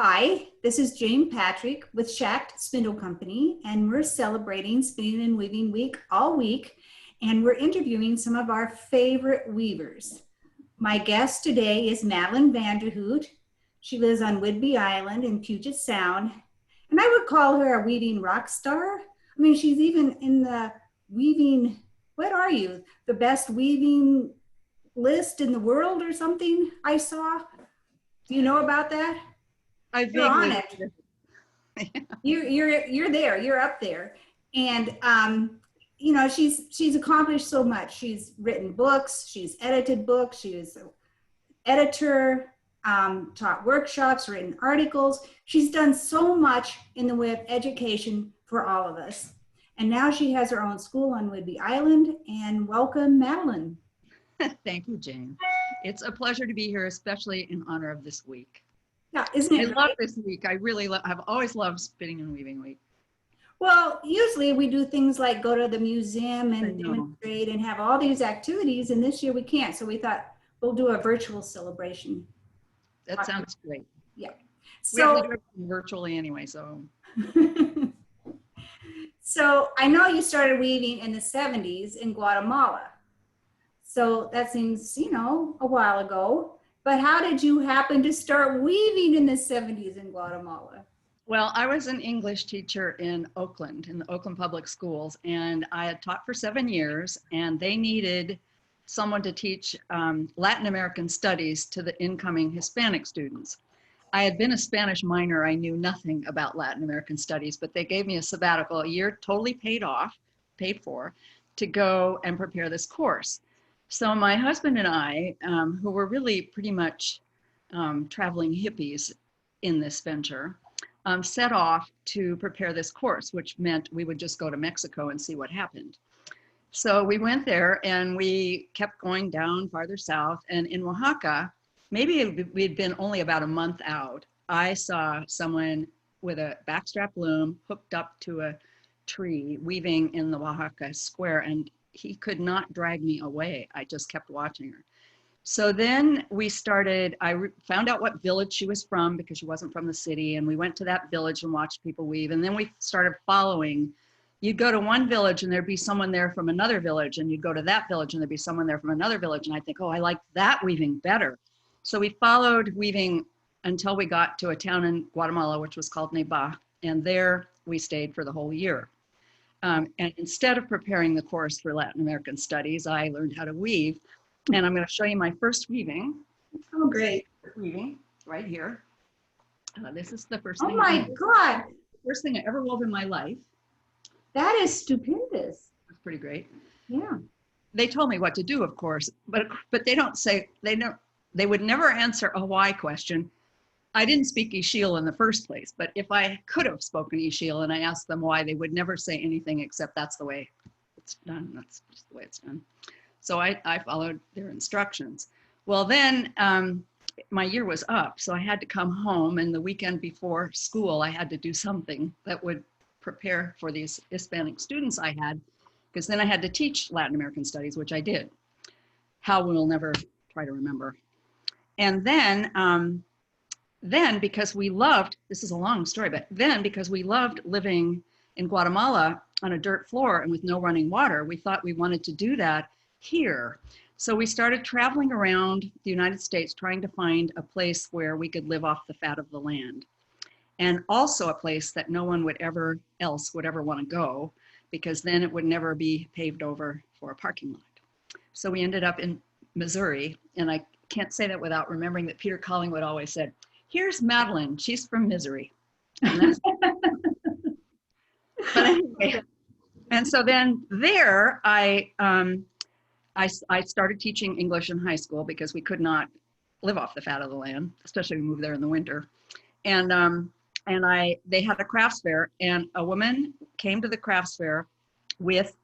Hi, this is Jane Patrick with Schacht Spindle Company, and we're celebrating Spinning and Weaving Week all week, and we're interviewing some of our favorite weavers. My guest today is Madelyn Hoogt. She lives on Whidbey Island in Puget Sound, and I would call her a weaving rock star. I mean, she's even in the weaving, what are you, the best weaving list in the world or something I saw? Do you know about that? I You're on vaguely. it. You're there. You're up there, and you know she's accomplished so much. She's written books. She's edited books. She was an editor. Taught workshops, written articles. She's done so much in the way of education for all of us. And now she has her own school on Whidbey Island. And welcome, Madelyn. Thank you, Jane. It's a pleasure to be here, especially in honor of this week. Yeah, isn't I it love great? this week. I really I've always loved Spinning and Weaving Week. Well, usually we do things like go to the museum I and know. demonstrate and have all these activities, and this year we can't. So we thought we'll do a virtual celebration. That sounds great. Yeah. We have to So, do everything virtually anyway, so. so I know you started weaving in the 70s in Guatemala. So that seems, you know, a while ago. But how did you happen to start weaving in the 70s in Guatemala? Well, I was an English teacher in Oakland, in the Oakland Public Schools, and I had taught for 7 years, and they needed someone to teach Latin American studies to the incoming Hispanic students. I had been a Spanish minor. I knew nothing about Latin American studies, but they gave me a sabbatical, a year totally paid for, to go and prepare this course. So my husband and I, who were really pretty much traveling hippies in this venture, set off to prepare this course, which meant we would just go to Mexico and see what happened. So we went there and we kept going down farther south, and in Oaxaca, maybe we'd been only about a month out, I saw someone with a backstrap loom hooked up to a tree weaving in the Oaxaca square, and he could not drag me away. I just kept watching her. So then we started, found out what village she was from because she wasn't from the city, and we went to that village and watched people weave, and then we started following. You'd go to one village and there'd be someone there from another village, and you'd go to that village and there'd be someone there from another village, and I think, oh, I like that weaving better. So we followed weaving until we got to a town in Guatemala, which was called Neiba, and there we stayed for the whole year. And instead of preparing the course for Latin American studies, I learned how to weave. And I'm going to show you my first weaving. Oh, great. Weaving right here. This is the first Oh thing. my God. First thing I ever wove in my life. That is stupendous. It's pretty great. Yeah. They told me what to do, of course, but they don't say, they would never answer a why question. I didn't speak Ixil in the first place, but if I could have spoken Ixil and I asked them why, they would never say anything except that's the way it's done. That's just the way it's done. So I followed their instructions. Well, then my year was up, so I had to come home, and the weekend before school, I had to do something that would prepare for these Hispanic students I had, because then I had to teach Latin American studies, which I did. How we'll never try to remember. And then because we loved, this is a long story, but then because we loved living in Guatemala on a dirt floor and with no running water, we thought we wanted to do that here. So we started traveling around the United States trying to find a place where we could live off the fat of the land. And also a place that no one would ever want to go, because then it would never be paved over for a parking lot. So we ended up in Missouri, and I can't say that without remembering that Peter Collingwood always said, "Here's Madelyn, she's from Misery." And that's but anyway, and so then there I started teaching English in high school because we could not live off the fat of the land, especially we moved there in the winter. And they had a crafts fair, and a woman came to the crafts fair with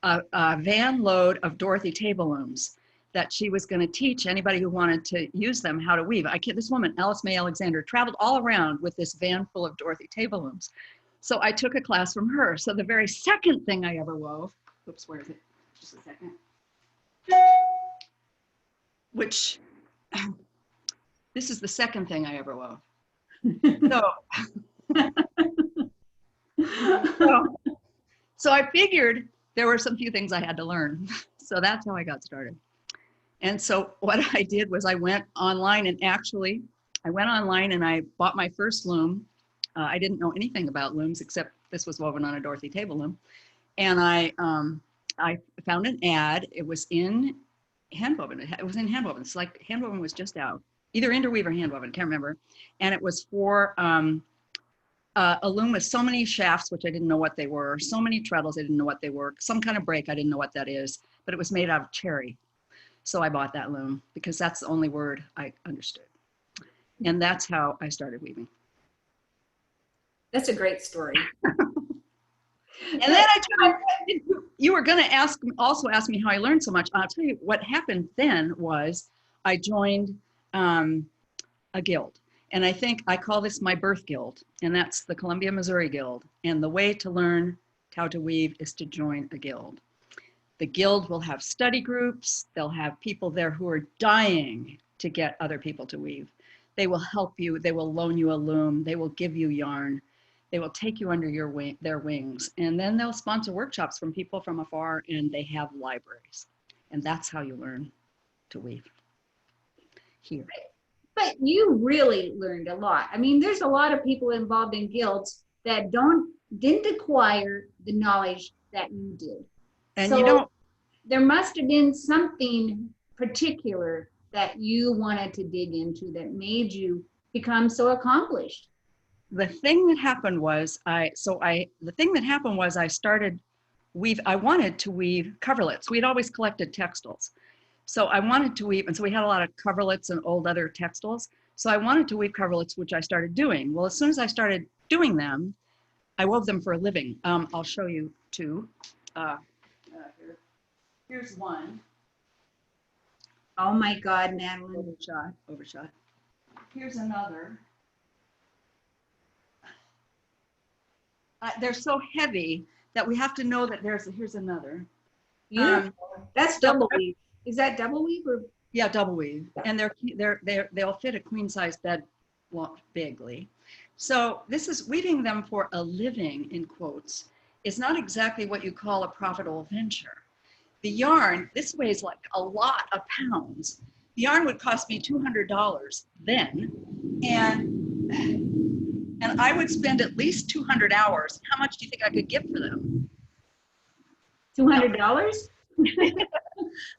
a van load of Dorothy table looms that she was going to teach anybody who wanted to use them how to weave. This woman, Alice May Alexander, traveled all around with this van full of Dorothy table looms. So I took a class from her. So the very second thing I ever wove, oops, where is it? Just a second. Which, this is the second thing I ever wove. So, so, so I figured there were some few things I had to learn. So that's how I got started. And so what I did was I went online and I bought my first loom. I didn't know anything about looms except this was woven on a Dorothy table loom. And I found an ad. It was in handwoven. It was in handwoven. It's like handwoven was just out, either interweave or handwoven, can't remember. And it was for a loom with so many shafts, which I didn't know what they were, so many treadles, I didn't know what they were, some kind of break, I didn't know what that is, but it was made out of cherry. So I bought that loom because that's the only word I understood. And that's how I started weaving. That's a great story. And then you were going to also ask me how I learned so much. I'll tell you what happened then was I joined a guild. And I think I call this my birth guild, and that's the Columbia, Missouri Guild. And the way to learn how to weave is to join a guild. The guild will have study groups. They'll have people there who are dying to get other people to weave. They will help you. They will loan you a loom. They will give you yarn. They will take you under their wings. And then they'll sponsor workshops from people from afar, and they have libraries. And that's how you learn to weave here. But you really learned a lot. I mean, there's a lot of people involved in guilds that didn't acquire the knowledge that you did. And so there must have been something particular that you wanted to dig into that made you become so accomplished. The thing that happened was I started I wanted to weave coverlets. We'd always collected textiles. So I wanted to weave, and so we had a lot of coverlets and old other textiles. So I wanted to weave coverlets, which I started doing. Well, as soon as I started doing them, I wove them for a living. I'll show you two. Here's one. Oh my God, Madelyn. Overshot. Here's another. They're so heavy that we have to know that here's another. That's double weave. Is that double weave or? Yeah, double weave. And they'll fit a queen size bed bigly. So this is weaving them for a living, in quotes, is not exactly what you call a profitable venture. The yarn, this weighs like a lot of pounds. The yarn would cost me $200 then. And I would spend at least 200 hours. How much do you think I could get for them? $200?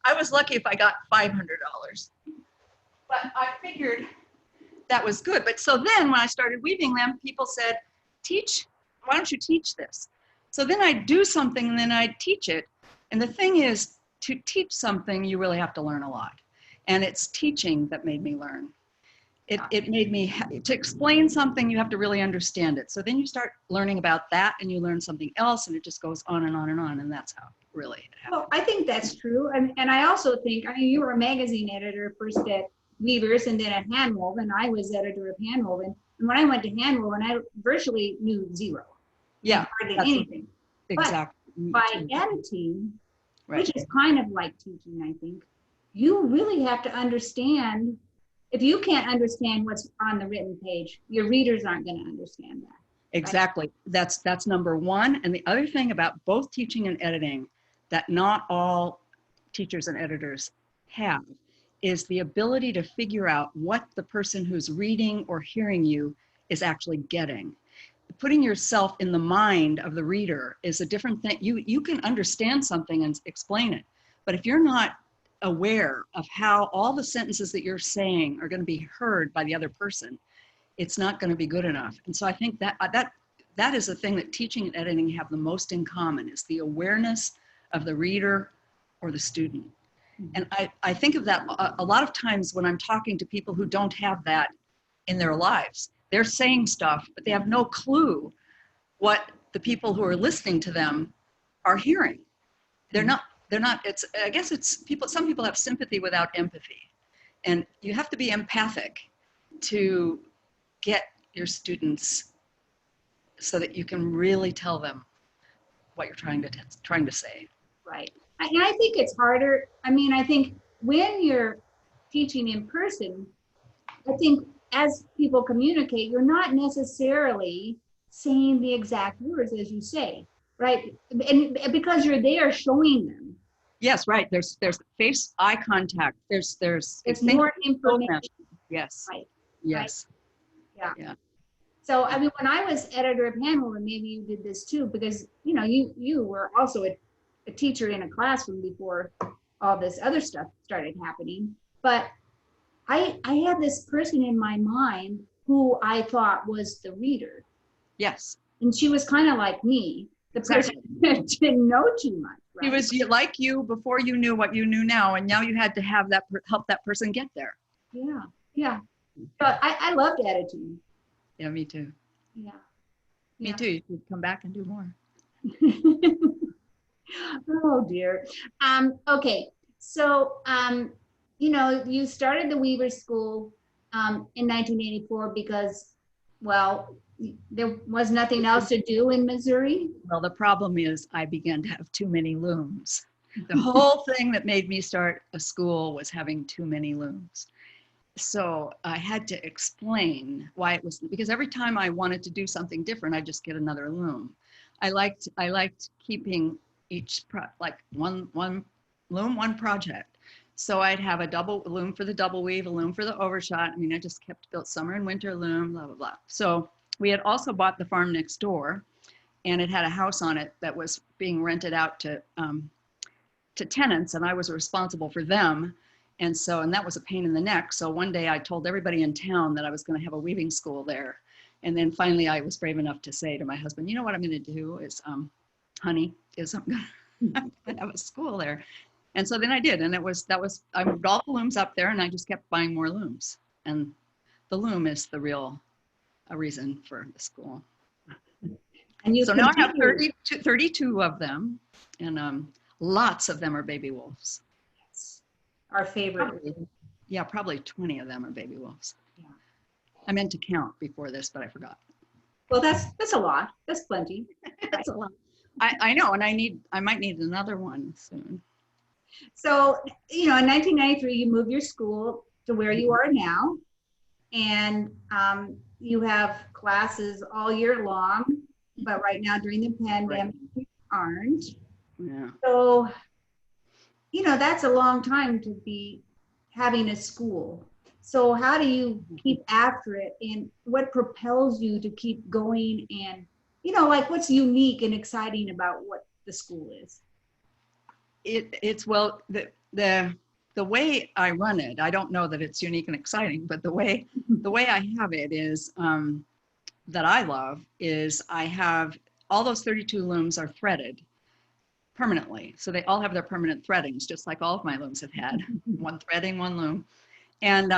I was lucky if I got $500. But I figured that was good. But so then when I started weaving them, people said, why don't you teach this? So then I'd do something and then I'd teach it. And the thing is, to teach something, you really have to learn a lot. And it's teaching that made me learn. It made me, to explain something, you have to really understand it. So then you start learning about that and you learn something else and it just goes on and on and on. And that's how really it happened. Well, I think that's true. And I also think, I mean, you were a magazine editor first at Weavers and then at Handwoven. I was editor of Handwoven. And when I went to Handwoven, I virtually knew zero. Yeah. Hardly anything. Exactly. But by editing, right, which is kind of like teaching, I think, you really have to understand. If you can't understand what's on the written page, your readers aren't going to understand that. Exactly. Right? That's number one. And the other thing about both teaching and editing that not all teachers and editors have is the ability to figure out what the person who's reading or hearing you is actually getting. Putting yourself in the mind of the reader is a different thing. You can understand something and explain it, but if you're not aware of how all the sentences that you're saying are going to be heard by the other person, it's not going to be good enough. And so I think that is the thing that teaching and editing have the most in common, is the awareness of the reader or the student. And I think of that a lot of times when I'm talking to people who don't have that in their lives. They're saying stuff, but they have no clue what the people who are listening to them are hearing. I guess some people have sympathy without empathy. And you have to be empathic to get your students so that you can really tell them what you're trying to say. Right. And I think it's harder. I mean, I think when you're teaching in person, I think as people communicate, you're not necessarily saying the exact words as you say, right? And because you're there showing them, Yes, right. There's face eye contact. There's there's things more you show them. information, Yes. right? Right? Yes. Yeah. Yeah. So, I mean, when I was editor of Handle, and maybe you did this too, because, you know, you were also a teacher in a classroom before all this other stuff started happening. But I had this person in my mind who I thought was the reader. Yes. And she was kind of like me, the person Exactly. that didn't know too much. Right? He was like you before you knew what you knew now, and now you had to have that help that person get there. Yeah. Yeah. But I loved editing. Yeah, me too. Yeah. Me too. You should come back and do more. Oh dear. Okay. So, you know, you started the Weaver School in 1984 because, well, there was nothing else to do in Missouri. Well, the problem is I began to have too many looms. The whole thing that made me start a school was having too many looms. So I had to explain why it was, because every time I wanted to do something different, I just get another loom. I liked keeping each like one loom, one project. So I'd have a double loom for the double weave, a loom for the overshot. I mean, I just kept built summer and winter loom, blah, blah, blah. So we had also bought the farm next door, and it had a house on it that was being rented out to tenants, and I was responsible for them. And that was a pain in the neck. So one day I told everybody in town that I was going to have a weaving school there. And then finally I was brave enough to say to my husband, you know what I'm going to do is, honey, is I'm going to have a school there. And so then I did. And I moved all the looms up there, and I just kept buying more looms. And the loom is the real reason for the school. And you so now I have 32 of them, and lots of them are baby wolves. Our favorite. Probably 20 of them are baby wolves. Yeah. I meant to count before this, but I forgot. Well, that's a lot. That's plenty. That's a lot. I know, and I might need another one soon. So, you know, in 1993, you moved your school to where you are now, and you have classes all year long, but right now during the pandemic, you aren't. Yeah. So, you know, that's a long time to be having a school. So how do you keep after it, and what propels you to keep going, and, you know, like what's unique and exciting about what the school is? It's well, the way I run it, I don't know that it's unique and exciting, but the way I have it is that I love is I have all those 32 looms are threaded permanently. So they all have their permanent threadings, just like all of my looms have had. One threading, one loom. And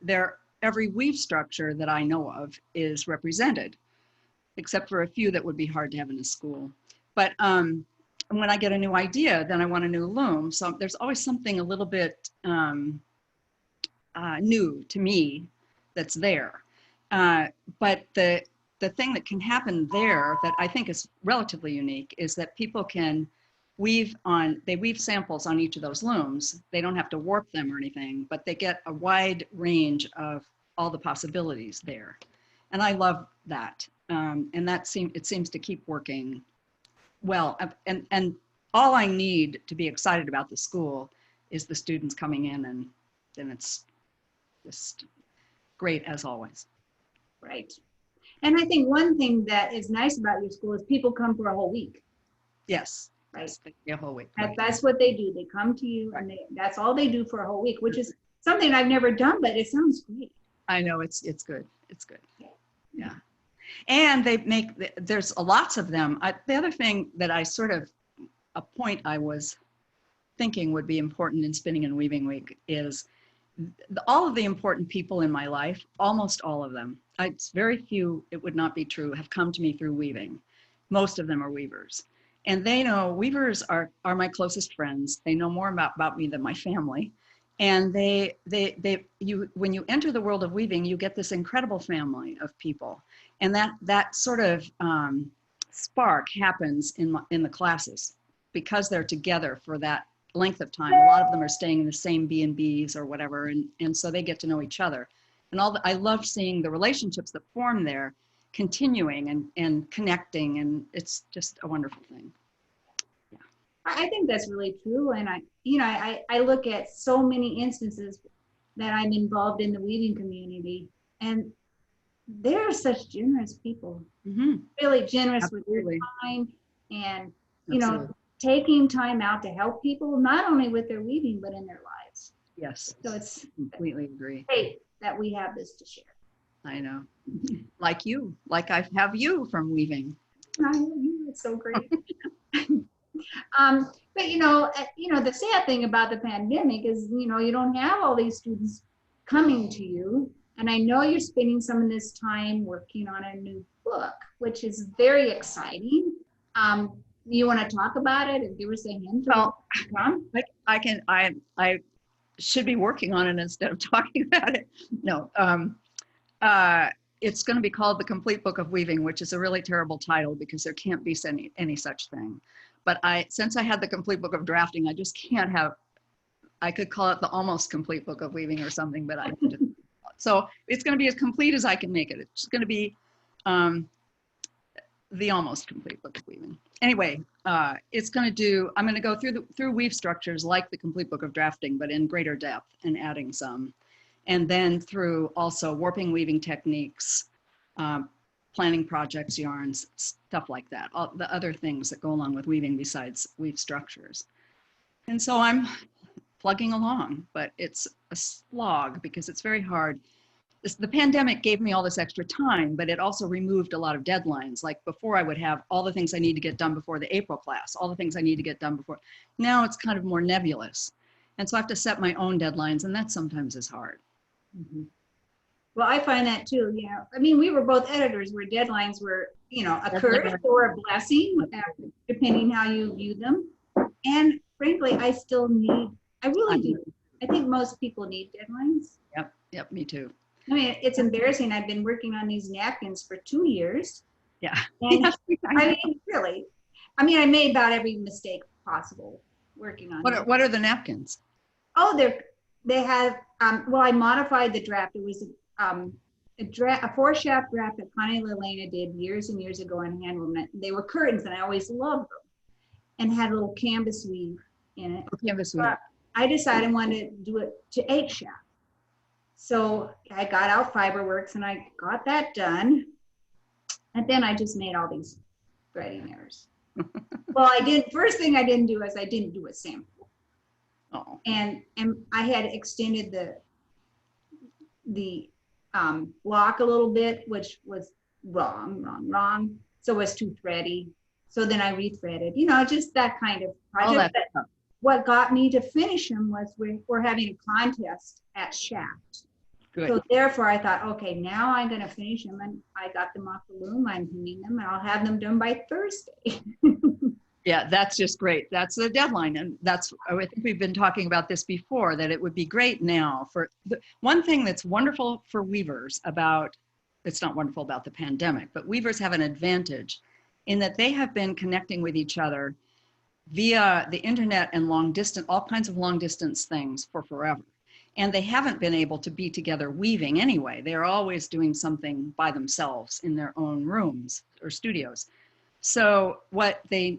they're every weave structure that I know of is represented, except for a few that would be hard to have in a school. But when I get a new idea, then I want a new loom. So there's always something a little bit new to me that's there. But the thing that can happen there that I think is relatively unique is that people can weave samples on each of those looms. They don't have to warp them or anything, but they get a wide range of all the possibilities there. And I love that. And it seems to keep working well. And all I need to be excited about the school is the students coming in, and then it's just great as always. Right. And I think one thing that is nice about your school is people come for a whole week. Yes. Right. A whole week. That's what they do. They come to you, and that's all they do for a whole week, which is something I've never done, but it sounds great. I know, it's good. It's good. Yeah. And there's lots of them. The other thing that a point I was thinking would be important in Spinning and Weaving Week is all of the important people in my life, almost all of them, it's very few, it would not be true, have come to me through weaving. Most of them are weavers. And they know, weavers are my closest friends. They know more about me than my family. And when you enter the world of weaving, you get this incredible family of people. And that sort of spark happens in the classes because they're together for that length of time. A lot of them are staying in the same B&Bs or whatever. And so they get to know each other. and I love seeing the relationships that form there continuing and connecting, and it's just a wonderful thing. I think that's really true. And I look at so many instances that I'm involved in the weaving community, and they're such generous people, really generous Absolutely. with their time and, Absolutely. taking time out to help people, not only with their weaving, but in their lives. Yes. So it's Completely agree. great that we have this to share. I know. Like you, like I have you from weaving. It's so great. But the sad thing about the pandemic is, you don't have all these students coming to you. And I know you're spending some of this time working on a new book, which is very exciting. You want to talk about it and give us a hint? Well, I should be working on it instead of talking about it. No, it's going to be called The Complete Book of Weaving, which is a really terrible title because there can't be any such thing. But since I had the Complete Book of Drafting, I just can't I could call it the Almost Complete Book of Weaving or something, but so it's going to be as complete as I can make it. It's going to be the Almost Complete Book of Weaving. Anyway, I'm going to go through weave structures like the Complete Book of Drafting, but in greater depth and adding some. And then through also warping weaving techniques, planning projects, yarns, stuff like that, all the other things that go along with weaving besides weave structures. And so I'm plugging along, but it's a slog because it's very hard. The pandemic gave me all this extra time, but it also removed a lot of deadlines. Like before I would have all the things I need to get done before the April class, all the things I need to get done before. Now it's kind of more nebulous. And so I have to set my own deadlines, and that sometimes is hard. Well, I find that too. I mean, we were both editors where deadlines were, a curse or a blessing, depending how you view them. And frankly, I really do. I think most people need deadlines. Yep, me too. I mean, it's embarrassing. I've been working on these napkins for 2 years. Yeah. And I mean, really, I made about every mistake possible working on it. What are the napkins? Oh, they have, I modified the draft. It was a 4-shaft draft that Connie Lelena did years and years ago on handloom. They were curtains, and I always loved them, and had a little canvas weave in it. Canvas weave. But I decided I wanted to do it to 8-shaft. So I got out Fiberworks and I got that done. And then I just made all these threading errors. Well, first thing I didn't do is I didn't do a sample. Oh. And I had extended the block a little bit, which was wrong. So it was too thready. So then I rethreaded, just that kind of project. But what got me to finish them was we're having a contest at Schacht. Good. So therefore I thought, okay, now I'm going to finish them, and I got them off the loom. I'm hanging them, and I'll have them done by Thursday. Yeah, that's just great. That's the deadline. And I think we've been talking about this before, that it would be great now for one thing that's wonderful for weavers it's not wonderful about the pandemic, but weavers have an advantage in that they have been connecting with each other via the internet and all kinds of long distance things for forever. And they haven't been able to be together weaving anyway. They're always doing something by themselves in their own rooms or studios. So what they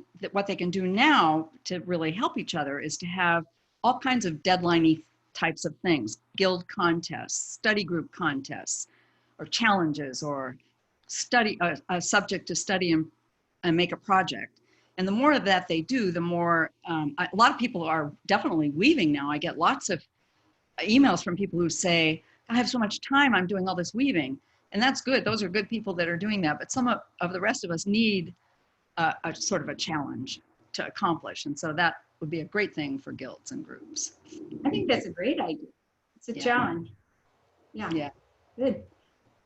can do now to really help each other is to have all kinds of deadline-y types of things, guild contests, study group contests, or challenges, or a subject to study and make a project. And the more of that they do, the more, a lot of people are definitely weaving now. I get lots of emails from people who say, I have so much time, I'm doing all this weaving. And that's good. Those are good people that are doing that. But some of the rest of us need a sort of a challenge to accomplish. And so that would be a great thing for guilds and groups. I think that's a great idea. It's a challenge. Yeah. Good.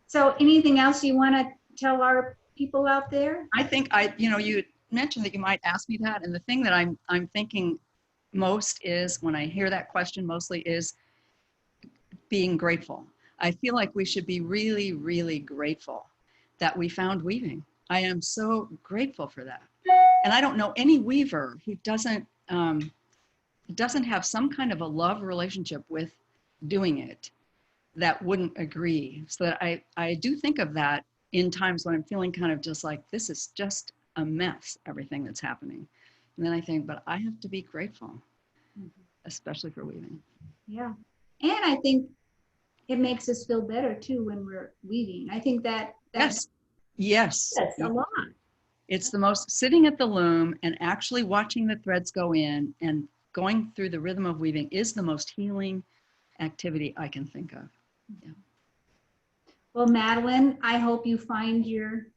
So anything else you want to tell our people out there? I think you mentioned that you might ask me that. And the thing that I'm thinking most is, when I hear that question mostly, is being grateful. I feel like we should be really, really grateful that we found weaving. I am so grateful for that. And I don't know any weaver who doesn't have some kind of a love relationship with doing it. that wouldn't agree. So that I do think of that in times when I'm feeling kind of just like, this is just a mess, everything that's happening. And then I think, but I have to be grateful, especially for weaving. Yeah. And I think it makes us feel better too when we're weaving. I think that Yes. that's a lot. It's the most, sitting at the loom and actually watching the threads go in and going through the rhythm of weaving is the most healing activity I can think of. Yeah. Well, Madelyn, I hope you find your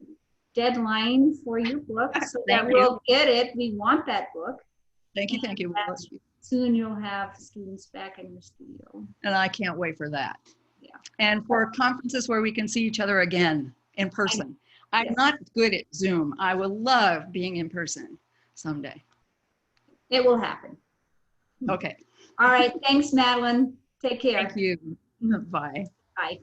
deadline for your book so that we'll get it. We want that book. Thank you. Thank you. Soon you'll have students back in your studio. And I can't wait for that. Yeah. And for conferences where we can see each other again in person. I'm not good at Zoom. I would love being in person someday. It will happen. Okay. All right. Thanks, Madelyn. Take care. Thank you. Bye. Bye.